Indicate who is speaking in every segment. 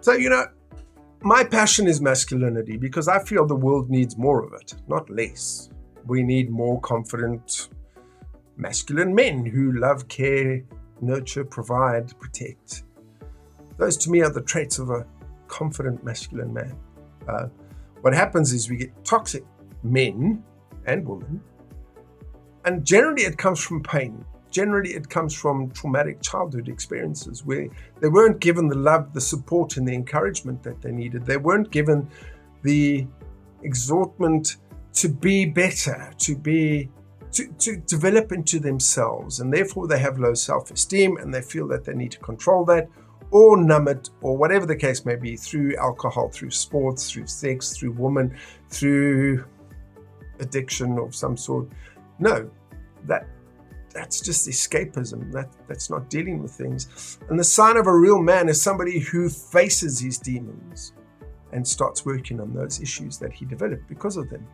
Speaker 1: So, my passion is masculinity because I feel the world needs more of it, not less. We need more confident, masculine men who love, care, nurture, provide, protect. Those to me are the traits of a confident masculine man. What happens is we get toxic men and women, and generally it comes from pain. Generally it comes from traumatic childhood experiences where they weren't given the love, the support, and the encouragement that they needed. They weren't given the exhortment to be better, to develop into themselves, and therefore they have low self-esteem and they feel that they need to control that or numb it, or whatever the case may be, through alcohol, through sports, through sex, through women, through addiction of some sort. No, that's just escapism. That's not dealing with things. And the sign of a real man is somebody who faces his demons and starts working on those issues that he developed because of them.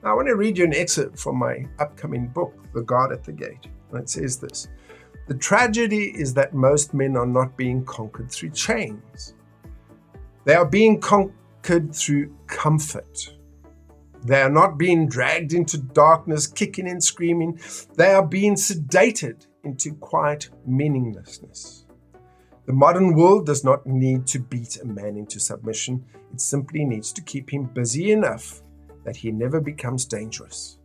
Speaker 1: Now, I want to read you an excerpt from my upcoming book, The Guard at the Gate. And it says this: "The tragedy is that most men are not being conquered through chains. They are being conquered through comfort. They are not being dragged into darkness, kicking and screaming. They are being sedated into quiet meaninglessness. The modern world does not need to beat a man into submission. It simply needs to keep him busy enough that he never becomes dangerous.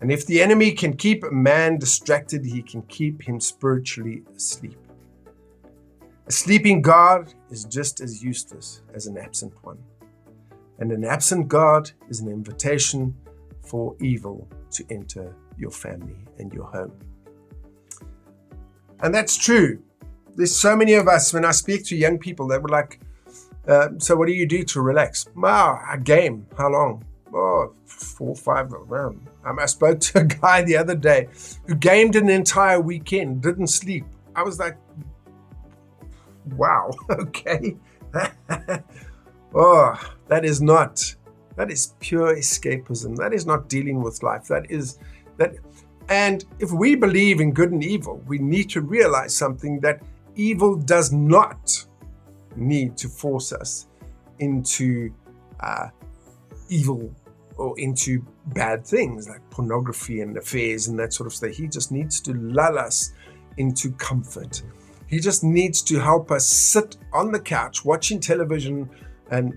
Speaker 1: And if the enemy can keep a man distracted, he can keep him spiritually asleep. A sleeping guard is just as useless as an absent one. And an absent guard is an invitation for evil to enter your family and your home." And that's true. There's so many of us, when I speak to young people, they were like, so what do you do to relax? I game. How long? 4, 5. I spoke to a guy the other day who gamed an entire weekend, didn't sleep. I was like, wow, okay. That is pure escapism. That is not dealing with life. And if we believe in good and evil, we need to realize something, that evil does not need to force us into evil or into bad things like pornography and affairs and that sort of stuff. He just needs to lull us into comfort. He just needs to help us sit on the couch watching television and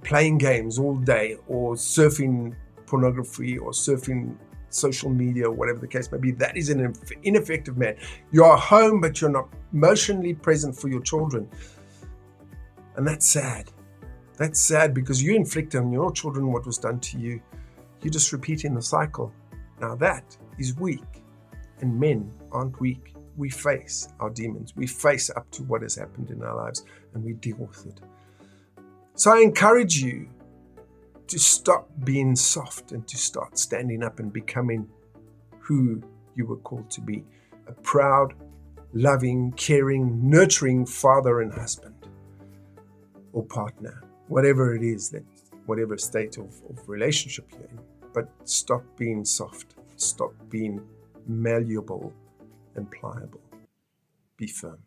Speaker 1: playing games all day, or surfing pornography, or surfing social media, or whatever the case may be. That is an ineffective man. You are home, but you're not emotionally present for your children. And that's sad. That's sad because you inflict on your children what was done to you. You're just repeating the cycle. Now that is weak. And men aren't weak. We face our demons. We face up to what has happened in our lives, and we deal with it. So I encourage you to stop being soft and to start standing up and becoming who you were called to be. A proud, loving, caring, nurturing father and husband or partner, whatever it is, whatever state of relationship you're in. But stop being soft. Stop being malleable and pliable. Be firm.